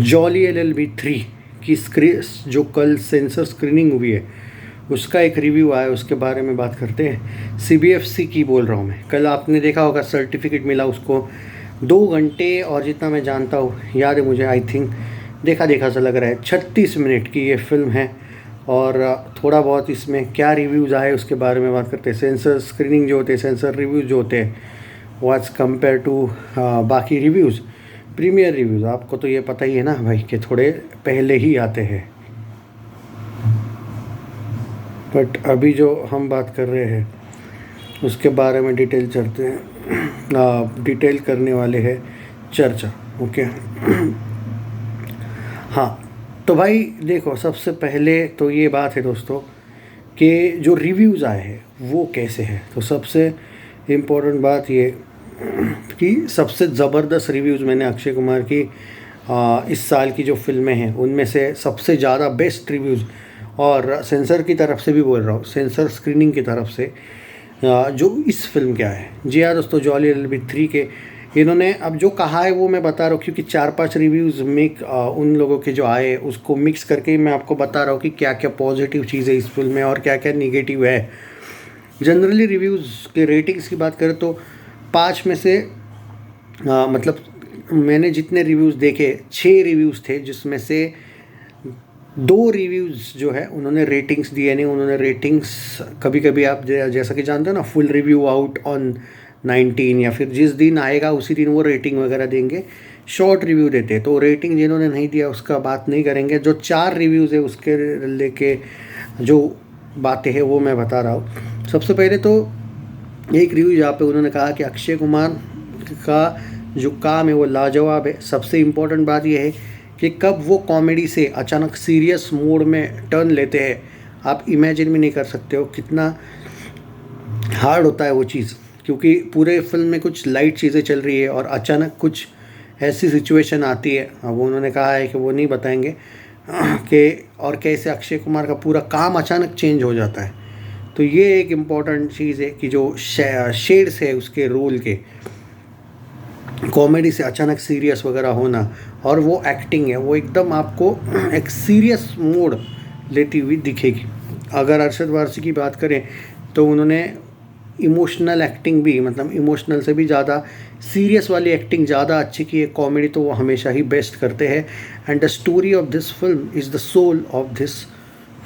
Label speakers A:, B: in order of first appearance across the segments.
A: Jolly LLB 3 की जो कल सेंसर स्क्रीनिंग हुई है उसका एक रिव्यू आया, उसके बारे में बात करते हैं। CBFC की बोल रहा हूँ मैं। कल आपने देखा होगा सर्टिफिकेट मिला उसको 2 घंटे, और जितना मैं जानता हूँ, याद है मुझे, आई थिंक देखा सा लग रहा है 36 मिनट की ये फिल्म है। और थोड़ा बहुत इसमें क्या रिव्यूज़ आए उसके बारे में बात करते हैं। सेंसर स्क्रीनिंग जो होते हैं, सेंसर रिव्यूज़ जो होते हैं, वाज कंपेयर टू बाकी रिव्यूज़, प्रीमियर रिव्यूज़, आपको तो ये पता ही है ना भाई कि थोड़े पहले ही आते हैं। बट अभी जो हम बात कर रहे हैं उसके बारे में डिटेल चलते हैं, डिटेल करने वाले हैं चर्चा। ओके। हाँ, तो भाई देखो, सबसे पहले तो ये बात है दोस्तों कि जो रिव्यूज़ आए हैं वो कैसे हैं। तो सबसे इम्पोर्टेंट बात ये कि सबसे ज़बरदस्त रिव्यूज़ मैंने अक्षय कुमार की इस साल की जो फिल्में हैं उनमें से सबसे ज़्यादा बेस्ट रिव्यूज़, और सेंसर की तरफ से भी बोल रहा हूँ, सेंसर स्क्रीनिंग की तरफ से जो इस फिल्म के आए हैं। जी हाँ दोस्तों, जॉली LLB 3 के इन्होंने अब जो कहा है वो मैं बता रहा हूँ, क्योंकि 4-5 रिव्यूज़ उन लोगों के जो आए उसको मिक्स करके मैं आपको बता रहा हूँ कि क्या क्या पॉजिटिव चीज़ है इस फिल्म में और क्या क्या निगेटिव है। जनरली रिव्यूज़ के रेटिंग्स की बात करें तो 5 में से मतलब मैंने जितने रिव्यूज़ देखे 6 रिव्यूज़ थे, जिसमें से 2 रिव्यूज़ जो है उन्होंने रेटिंग्स दिए नहीं। उन्होंने रेटिंग्स कभी कभी आप जैसा कि जानते हो ना, फुल रिव्यू आउट ऑन 19, या फिर जिस दिन आएगा उसी दिन वो रेटिंग वगैरह देंगे, शॉर्ट रिव्यू देते हैं। तो रेटिंग जिन्होंने नहीं दिया उसका बात नहीं करेंगे। जो 4 रिव्यूज़ है उसके लेके जो बातें हैं वो मैं बता रहा हूँ। सबसे पहले तो एक रिव्यू जहाँ पे उन्होंने कहा कि अक्षय कुमार का जो काम है वो लाजवाब है। सबसे इम्पोर्टेंट बात यह है कि कब वो कॉमेडी से अचानक सीरियस मोड में टर्न लेते हैं, आप इमेजिन भी नहीं कर सकते हो कितना हार्ड होता है वो चीज़, क्योंकि पूरे फिल्म में कुछ लाइट चीज़ें चल रही है और अचानक कुछ ऐसी सिचुएशन आती है। अब उन्होंने कहा है कि वो नहीं बताएंगे कि और कैसे अक्षय कुमार का पूरा काम अचानक चेंज हो जाता है। तो ये एक इम्पॉर्टेंट चीज़ है कि जो शेड्स है उसके रोल के, कॉमेडी से अचानक सीरियस वगैरह होना, और वो एक्टिंग है वो एकदम आपको एक सीरियस मोड लेती हुई दिखेगी। अगर अरशद वारसी की बात करें तो उन्होंने इमोशनल एक्टिंग भी, मतलब इमोशनल से भी ज़्यादा सीरियस वाली एक्टिंग ज़्यादा अच्छी की है। कॉमेडी तो वो हमेशा ही बेस्ट करते हैं। And the story of this film is the soul of this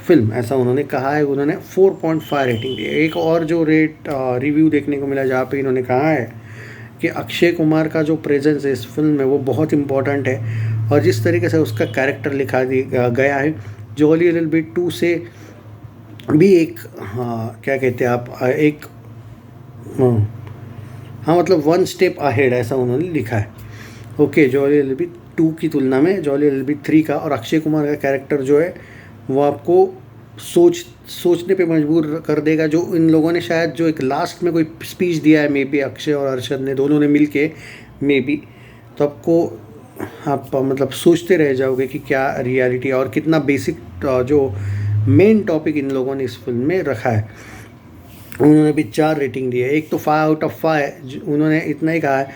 A: film, ऐसा उन्होंने कहा है। उन्होंने 4.5 रेटिंग दी है। एक और जो रिव्यू देखने को मिला जहाँ पे इन्होंने कहा है कि अक्षय कुमार का जो प्रेजेंस है इस फिल्म में वो बहुत इम्पॉर्टेंट है, और जिस तरीके से उसका कैरेक्टर लिखा गया है, जॉली LLB 2 से भी एक, हाँ क्या कहते हैं आप, एक, हाँ मतलब 1 स्टेप अहेड ऐसा उन्होंने लिखा है। ओके, जॉली LLB 2 की तुलना में जॉली LLB 3 का, और अक्षय कुमार का कैरेक्टर जो है वो आपको सोचने पे मजबूर कर देगा। जो इन लोगों ने शायद जो एक लास्ट में कोई स्पीच दिया है, मे बी अक्षय और अरशद ने, दोनों ने मिल के मे बी, तो आपको आप मतलब सोचते रह जाओगे कि क्या रियलिटी और कितना बेसिक जो मेन टॉपिक इन लोगों ने इस फिल्म में रखा है। उन्होंने भी 4 रेटिंग दी है। एक तो 5 आउट ऑफ 5 उन्होंने इतना ही कहा है,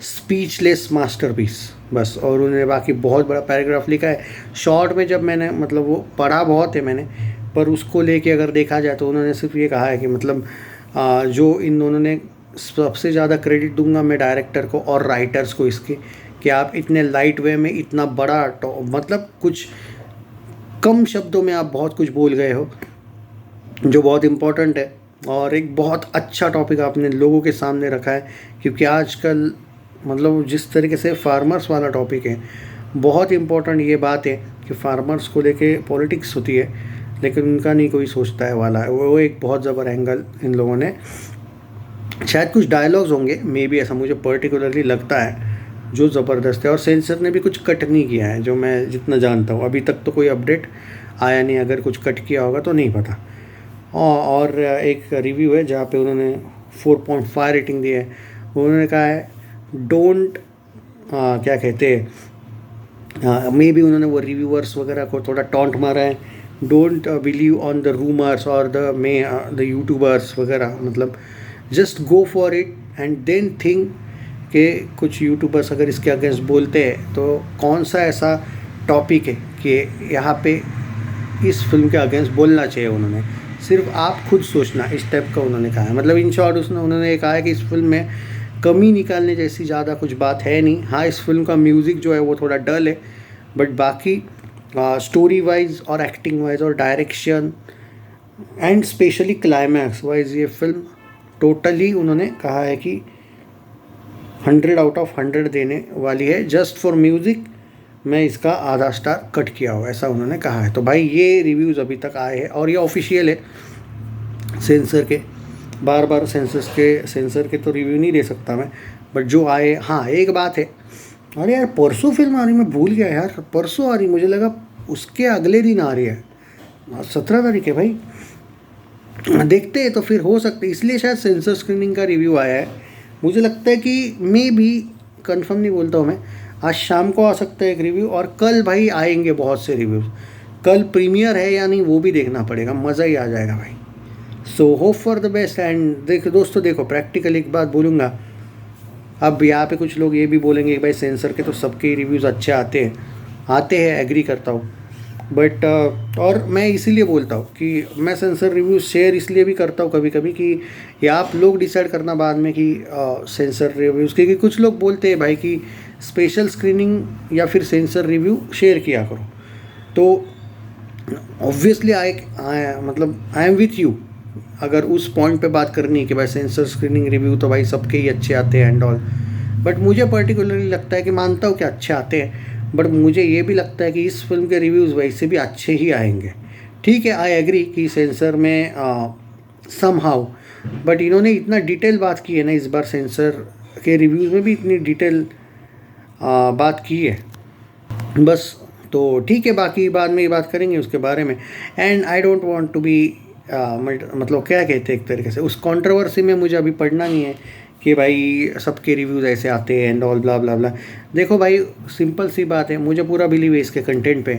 A: स्पीचलेस मास्टरपीस, बस। और उन्होंने बाकी बहुत बड़ा पैराग्राफ लिखा है। शॉर्ट में जब मैंने मतलब वो पढ़ा बहुत है मैंने, पर उसको लेके अगर देखा जाए तो उन्होंने सिर्फ ये कहा है कि मतलब जो इन दोनों ने, सबसे ज़्यादा क्रेडिट दूंगा मैं डायरेक्टर को और राइटर्स को इसके, कि आप इतने लाइट वे में इतना बड़ा मतलब कुछ कम शब्दों में आप बहुत कुछ बोल गए हो जो बहुत इम्पोर्टेंट है, और एक बहुत अच्छा टॉपिक आपने लोगों के सामने रखा है। क्योंकि आजकल मतलब जिस तरीके से फार्मर्स वाला टॉपिक है, बहुत इम्पोर्टेंट ये बात है कि फार्मर्स को लेके पॉलिटिक्स होती है लेकिन उनका नहीं कोई सोचता है वाला है। वो एक बहुत ज़बर एंगल इन लोगों ने, शायद कुछ डायलॉग्स होंगे मे बी, ऐसा मुझे पर्टिकुलरली लगता है, जो ज़बरदस्त है। और सेंसर ने भी कुछ कट नहीं किया है जो मैं जितना जानता हूँ, अभी तक तो कोई अपडेट आया नहीं। अगर कुछ कट किया होगा तो नहीं पता। और एक रिव्यू है जहाँ पे उन्होंने 4.5 रेटिंग दी है। उन्होंने कहा है डोंट, क्या कहते हैं, मे बी उन्होंने वो रिव्यूअर्स वगैरह को थोड़ा टॉन्ट मारा है, don't believe on the rumours और द यूट्यूबर्स वगैरह, मतलब just go for it and then think कि कुछ यूट्यूबर्स अगर इसके अगेंस्ट बोलते हैं तो कौन सा ऐसा टॉपिक है कि यहाँ पे इस फिल्म के अगेंस्ट बोलना चाहिए उन्होंने, सिर्फ आप खुद सोचना, इस टाइप का उन्होंने कहा है। मतलब इन शॉर्ट उन्होंने ये कहा है कि इस फिल्म में कमी निकालने जैसी ज़्यादा कुछ बात है नहीं। हाँ, इस फिल्म का म्यूज़िक जो है वो थोड़ा डल है, बट बाकी स्टोरी वाइज और एक्टिंग वाइज और direction and specially climax wise ये फिल्म टोटली उन्होंने कहा है कि 100 आउट ऑफ 100 देने वाली है। जस्ट फॉर म्यूज़िक मैं इसका आधा स्टार कट किया हुआ, ऐसा उन्होंने कहा है। तो भाई ये रिव्यूज़ अभी तक आए हैं और ये ऑफिशियल है सेंसर के। बार बार सेंसर के तो रिव्यू नहीं दे सकता मैं, बट जो आए। हाँ, एक बात है, अरे यार परसों फिल्म आ रही, मैं भूल गया यार, परसों आ रही, मुझे लगा उसके अगले दिन आ रही है। 17 तारीख है भाई, देखते हैं तो फिर हो सकते, इसलिए शायद सेंसर स्क्रीनिंग का रिव्यू आया है। मुझे लगता है कि मे भी, कंफर्म नहीं बोलता हूँ मैं, आज शाम को आ सकता है एक रिव्यू, और कल भाई आएंगे बहुत से रिव्यूज़। कल प्रीमियर है या नहीं वो भी देखना पड़ेगा, मज़ा ही आ जाएगा भाई। So hope for the best. And दोस्तों देखो, प्रैक्टिकल एक बात बोलूँगा, अब यहाँ पे कुछ लोग ये भी बोलेंगे कि भाई सेंसर के तो सबके रिव्यूज़ अच्छे आते हैं, एग्री करता हूँ, बट और मैं इसीलिए बोलता हूँ कि मैं सेंसर रिव्यूज़ शेयर इसलिए भी करता हूँ कभी कभी कि ये आप लोग डिसाइड करना बाद में कि सेंसर रिव्यूज़, क्योंकि कुछ लोग बोलते हैं भाई कि स्पेशल स्क्रीनिंग या फिर सेंसर रिव्यू शेयर किया करो। तो obviously I am with you अगर उस पॉइंट पे बात करनी है कि भाई सेंसर स्क्रीनिंग रिव्यू तो भाई सबके ही अच्छे आते हैं एंड ऑल, बट मुझे पर्टिकुलरली लगता है कि मानता हूँ कि अच्छे आते हैं, बट मुझे ये भी लगता है कि इस फिल्म के रिव्यूज़ वैसे भी अच्छे ही आएंगे। ठीक है, आई एग्री कि सेंसर में सम हाउ, बट इन्होंने इतना डिटेल बात की है ना इस बार, सेंसर के रिव्यूज़ में भी इतनी डिटेल बात की है बस। तो ठीक है, बाकी बाद में ये बात करेंगे उसके बारे में। And I don't want to be मतलब क्या कहते हैं एक तरीके से, उस कंट्रोवर्सी में मुझे अभी पढ़ना नहीं है कि भाई सबके रिव्यूज़ ऐसे आते हैं एंड ऑल ब्ला ब्ला ब्ला। देखो भाई, सिंपल सी बात है, मुझे पूरा बिलीव है इसके कंटेंट पे।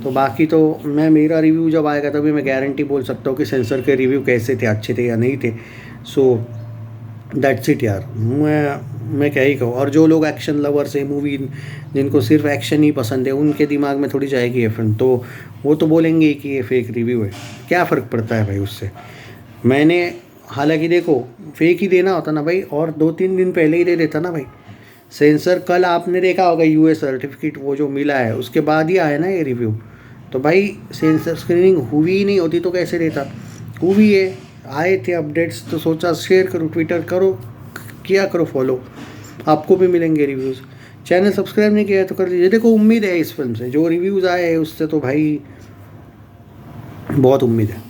A: तो बाकी तो मेरा रिव्यू जब आएगा तभी मैं गारंटी बोल सकता हूँ कि सेंसर के रिव्यू कैसे थे, अच्छे थे या नहीं थे। सो दैट्स इट यार, मैं क्या ही कहूँ। और जो लोग एक्शन लवर्स है, मूवी जिनको सिर्फ एक्शन ही पसंद है, उनके दिमाग में थोड़ी जाएगी ये फिल्म, तो वो तो बोलेंगे कि ये फेक रिव्यू है। क्या फ़र्क पड़ता है भाई उससे। मैंने हालांकि देखो, फेक ही देना होता ना भाई, और 2-3 दिन पहले ही दे देता ना भाई। सेंसर कल आपने देखा होगा यूएस सर्टिफिकेट वो जो मिला है उसके बाद ही आया ना ये रिव्यू। तो भाई सेंसर स्क्रीनिंग हुई ही नहीं होती तो कैसे देता, हुई है, आए थे अपडेट्स, तो सोचा शेयर करो, ट्विटर करो, किया करो फॉलो, आपको भी मिलेंगे रिव्यूज़। चैनल सब्सक्राइब नहीं किया है तो कर लीजिए। देखो उम्मीद है इस फिल्म से, जो रिव्यूज़ आए हैं उससे तो भाई बहुत उम्मीद है।